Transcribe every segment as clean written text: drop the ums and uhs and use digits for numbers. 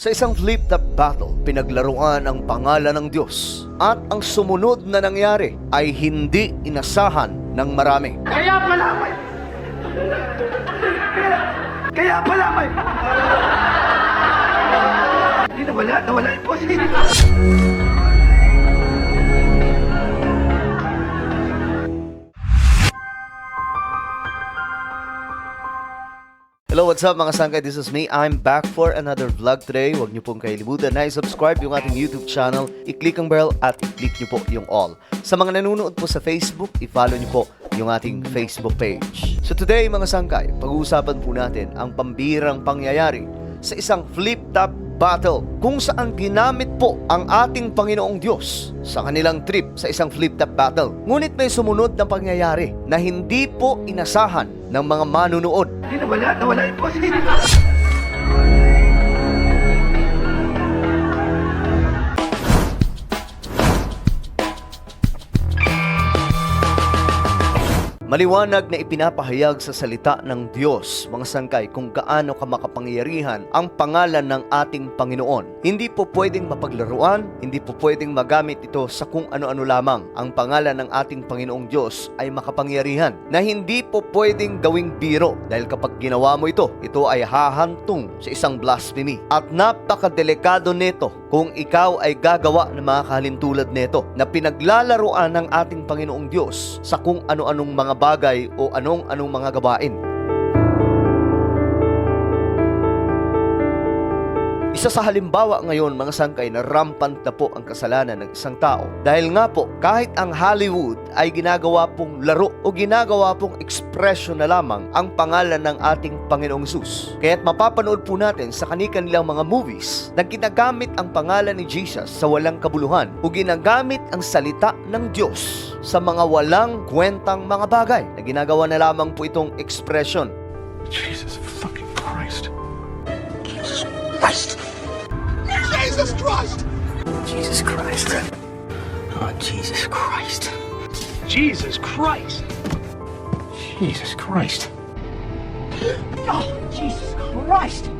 Sa isang flip-top battle, pinaglaruan ang pangalan ng Diyos at ang sumunod na nangyari ay hindi inasahan ng marami. Kaya pala may hindi nawala yung posi. Hello, what's up mga sangkay? This is me. I'm back for another vlog today. Huwag niyo pong kailimutan na i-subscribe yung ating YouTube channel, i-click ang bell at i-click niyo po yung all. Sa mga nanonood po sa Facebook, i-follow niyo po yung ating Facebook page. So today mga sangkay, pag-uusapan po natin ang pambirang pangyayari sa isang flip-top battle kung saan ginamit po ang ating Panginoong Diyos sa kanilang trip sa isang flip-top battle. Ngunit may sumunod na pangyayari na hindi po inasahan ng mga manunood. Hindi nawala yung posi. Maliwanag na ipinapahayag sa salita ng Diyos, mga sangkay, kung gaano ka makapangyarihan ang pangalan ng ating Panginoon. Hindi po pwedeng mapaglaruan, hindi po pwedeng magamit ito sa kung ano-ano lamang. Ang pangalan ng ating Panginoong Diyos ay makapangyarihan na hindi po pwedeng gawing biro dahil kapag ginawa mo ito ay hahantong sa isang blasphemy. At napakadelikado nito kung ikaw ay gagawa ng mga kahalintulad nito na pinaglalaruan ng ating Panginoong Diyos sa kung ano-anong mga bagay o anong-anong mga gawain. Isa sa halimbawa ngayon mga sangkay na rampant na po ang kasalanan ng isang tao. Dahil nga po, kahit ang Hollywood ay ginagawa pong laro o ginagawa pong ekspresyon na lamang ang pangalan ng ating Panginoong Hesus. Kaya't mapapanood po natin sa kanilang mga movies na ginagamit ang pangalan ni Jesus sa walang kabuluhan o ginagamit ang salita ng Diyos sa mga walang kwentang mga bagay na ginagawa na lamang po itong ekspresyon. Jesus fucking Christ. Christ! Jesus Christ! Jesus Christ. Oh, Jesus Christ. Jesus Christ! Jesus Christ. Oh, Jesus Christ!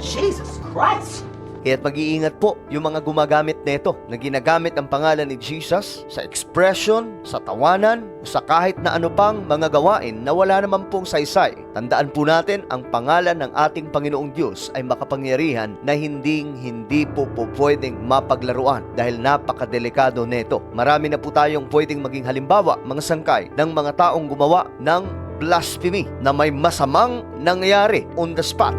Jesus Christ! Kaya't mag-iingat po yung mga gumagamit nito na ginagamit ang pangalan ni Jesus sa expression, sa tawanan, o sa kahit na ano pang mga gawain na wala naman pong saysay. Tandaan po natin, ang pangalan ng ating Panginoong Diyos ay makapangyarihan na hindi po pwedeng mapaglaruan dahil napakadelikado nito. Marami na po tayong pwedeng maging halimbawa, mga sangkay, ng mga taong gumawa ng blasphemy na may masamang nangyari on the spot.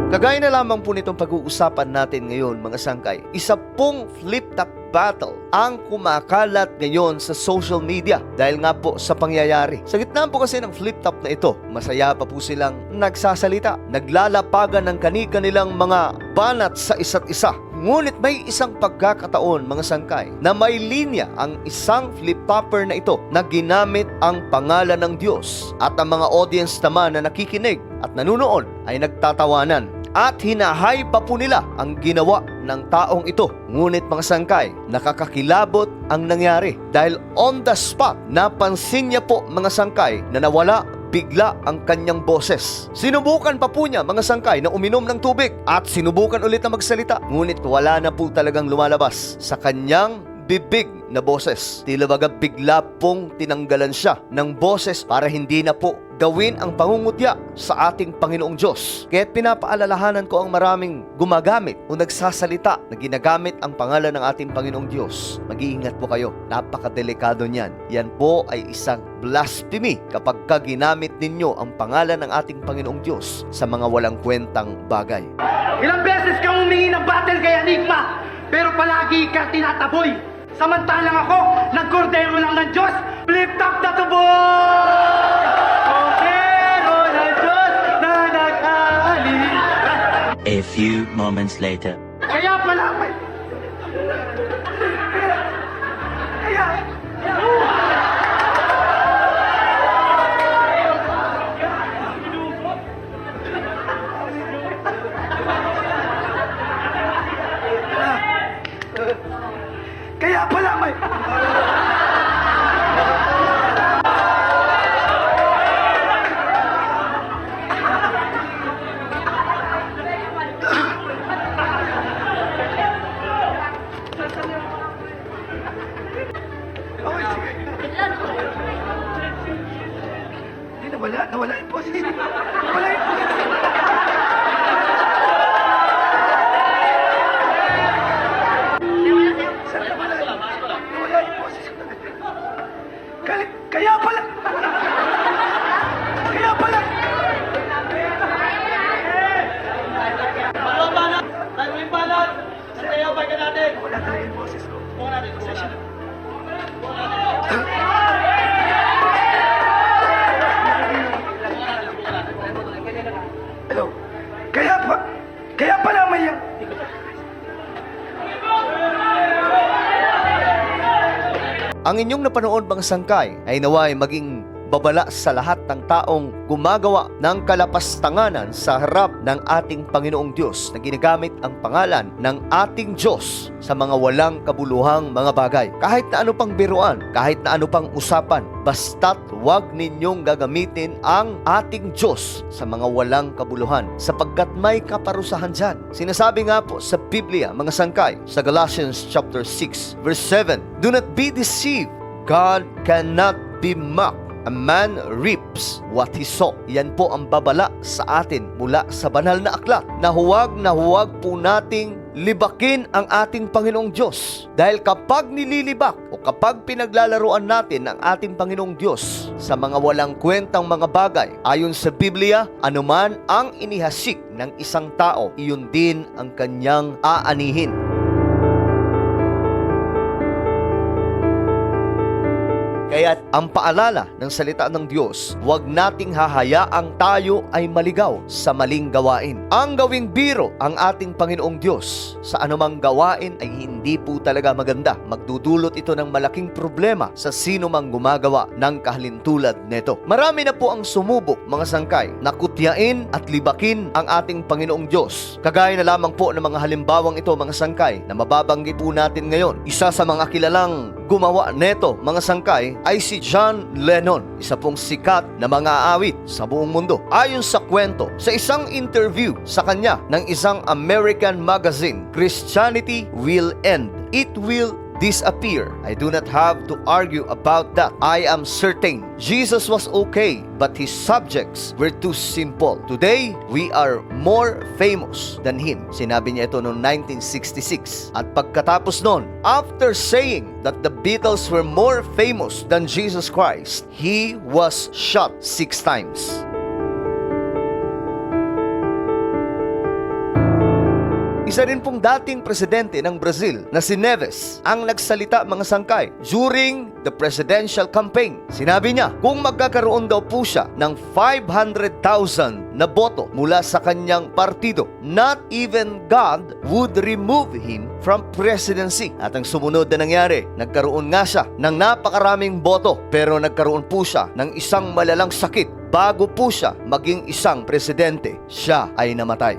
Kagaya na lamang po nitong pag-uusapan natin ngayon mga sangkay, isa pong flip-top battle ang kumakalat ngayon sa social media dahil nga po sa pangyayari. Sa gitna po kasi ng flip-top na ito, masaya pa po silang nagsasalita, naglalapagan ng kanilang mga banat sa isa't isa. Ngunit may isang pagkakataon mga sangkay na may linya ang isang flip-topper na ito na ginamit ang pangalan ng Diyos at ang mga audience naman na nakikinig at nanunood ay nagtatawanan. At hinahay pa po nila ang ginawa ng taong ito. Ngunit mga sangkay, nakakakilabot ang nangyari. Dahil on the spot, napansin niya po mga sangkay na nawala bigla ang kanyang boses. Sinubukan pa po niya mga sangkay na uminom ng tubig at sinubukan ulit na magsalita. Ngunit wala na po talagang lumalabas sa kanyang bibig na boses. Tila baga bigla pong tinanggalan siya ng boses para hindi na po gawin ang pangungutya sa ating Panginoong Diyos. Kaya't pinapaalalahanan ko ang maraming gumagamit o nagsasalita na ginagamit ang pangalan ng ating Panginoong Diyos. Mag-iingat po kayo. Napakadelikado niyan. Yan po ay isang blasphemy kapag ginamit ninyo ang pangalan ng ating Panginoong Diyos sa mga walang kwentang bagay. Ilang beses kang humingi ng battle kay Enigma, pero palagi ka tinataboy. Samantalang ako, nagkordero lang ng Diyos, flip-top na tuboy! Kordero ng Diyos na nag-aalis. A few moments later. Kaya pala may... Kaya... Kaya pala may... yung boses. Wala yung boses. Saan na wala? Wala yung boses. Kaya pala. Kaya pala. Wala talaga yung boses ko. Pasensya na. Hello. Kaya pala may yung... Ang inyong napanood mga sangkay ay naway maging babala sa lahat ng taong gumagawa ng kalapastanganan sa harap ng ating Panginoong Diyos na ginagamit ang pangalan ng ating Diyos sa mga walang kabuluhang mga bagay. Kahit na ano pang biruan, kahit na ano pang usapan, basta't huwag ninyong gagamitin ang ating Diyos sa mga walang kabuluhan sapagkat may kaparusahan dyan. Sinasabi nga po sa Biblia, mga sangkay, sa Galatians chapter 6 verse 7, "Do not be deceived, God cannot be mocked. A man reaps what he sow." Yan po ang babala sa atin mula sa banal na aklat na huwag po nating libakin ang ating Panginoong Diyos. Dahil kapag nililibak o kapag pinaglalaruan natin ang ating Panginoong Diyos sa mga walang kwentang mga bagay, ayon sa Biblia, anuman ang inihasik ng isang tao, iyon din ang kanyang aanihin. Kaya ang paalala ng salita ng Diyos, huwag nating hahayaang tayo ay maligaw sa maling gawain. Ang gawing biro ang ating Panginoong Diyos sa anumang gawain ay hindi po talaga maganda. Magdudulot ito ng malaking problema sa sino mang gumagawa ng kahalintulad nito. Marami na po ang sumubok, mga sangkay, na kutyain at libakin ang ating Panginoong Diyos. Kagaya na lamang po ng mga halimbawang ito, mga sangkay, na mababanggit po natin ngayon. Isa sa mga kilalang gumawa neto, mga sangkay, ay si John Lennon, isa pong sikat na mga awit sa buong mundo. Ayon sa kwento, sa isang interview sa kanya ng isang American magazine, "Christianity will end. It will disappear. I do not have to argue about that. I am certain Jesus was okay, but his subjects were too simple. Today, we are more famous than him." Sinabi niya ito noong 1966. At pagkatapos noon, after saying that the Beatles were more famous than Jesus Christ, he was shot 6 times. Isa rin pong dating presidente ng Brazil na si Neves ang nagsalita, mga sangkay, during the presidential campaign. Sinabi niya, kung magkakaroon daw po siya ng 500,000 na boto mula sa kanyang partido, not even God would remove him from presidency. At ang sumunod na nangyari, nagkaroon nga siya ng napakaraming boto, pero nagkaroon po siya ng isang malalang sakit. Bago po siya maging isang presidente, siya ay namatay.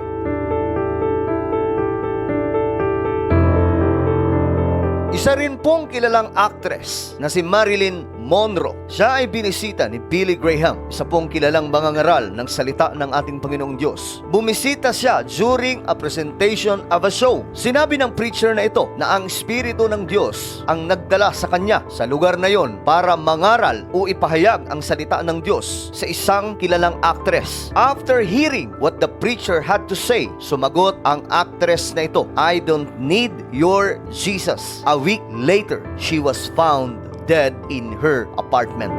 Isa rin pong kilalang actress na si Marilyn Monroe. Siya ay binisita ni Billy Graham, isa pong kilalang mangangaral ng salita ng ating Panginoong Diyos. Bumisita siya during a presentation of a show. Sinabi ng preacher na ito na ang Espiritu ng Diyos ang nagdala sa kanya sa lugar na yon para mangaral o ipahayag ang salita ng Diyos sa isang kilalang actress. After hearing what the preacher had to say, sumagot ang actress na ito, "I don't need your Jesus." A week later, she was found dead in her apartment.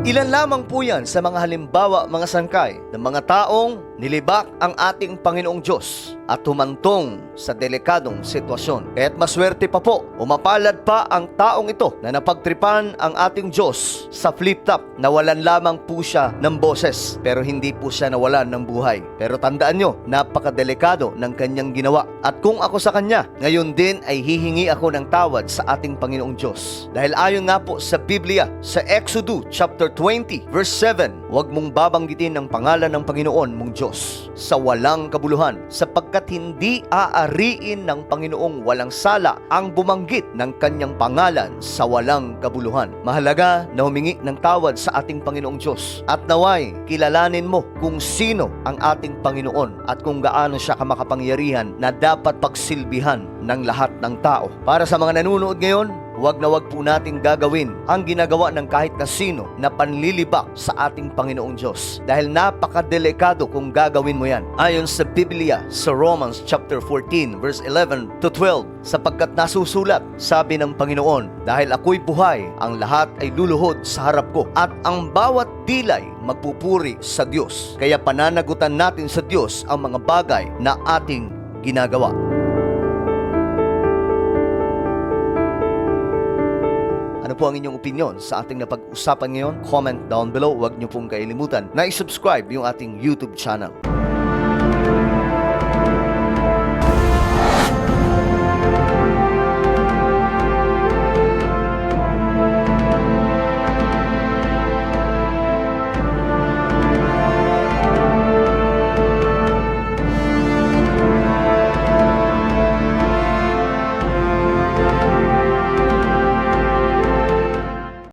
Ilan lamang po yan sa mga halimbawa, mga sangkay, ng mga taong nilibak ang ating Panginoong Diyos at humantong sa delikadong sitwasyon. Kaya't maswerte pa po, umapalad pa ang taong ito na napagtripan ang ating Diyos sa flip-top. Nawalan lamang po siya ng boses, pero hindi po siya nawalan ng buhay. Pero tandaan nyo, napakadelikado ng kanyang ginawa. At kung ako sa kanya, ngayon din ay hihingi ako ng tawad sa ating Panginoong Diyos. Dahil ayon nga po sa Biblia, sa Exodus chapter 20 verse 7, huwag mong babanggitin ang pangalan ng Panginoon mong Diyos sa walang kabuluhan, sapagkat hindi aariin ng Panginoong walang sala ang bumanggit ng kanyang pangalan sa walang kabuluhan. Mahalaga na humingi ng tawad sa ating Panginoong Diyos at naway kilalanin mo kung sino ang ating Panginoon at kung gaano siya kamakapangyarihan na dapat pagsilbihan ng lahat ng tao. Para sa mga nanonood ngayon, Huwag na huwag po nating gagawin ang ginagawa ng kahit na sino na panlilibak sa ating Panginoong Diyos. Dahil napakadelikado kung gagawin mo yan. Ayon sa Biblia, sa Romans chapter 14, verse 11 to 12, sapagkat nasusulat, sabi ng Panginoon, dahil ako'y buhay, ang lahat ay luluhod sa harap ko, at ang bawat dilay magpupuri sa Diyos. Kaya pananagutan natin sa Diyos ang mga bagay na ating ginagawa. Ano po ang inyong opinion sa ating napag-usapan ngayon? Comment down below. Huwag niyo pong kailimutan na i-subscribe yung ating YouTube channel.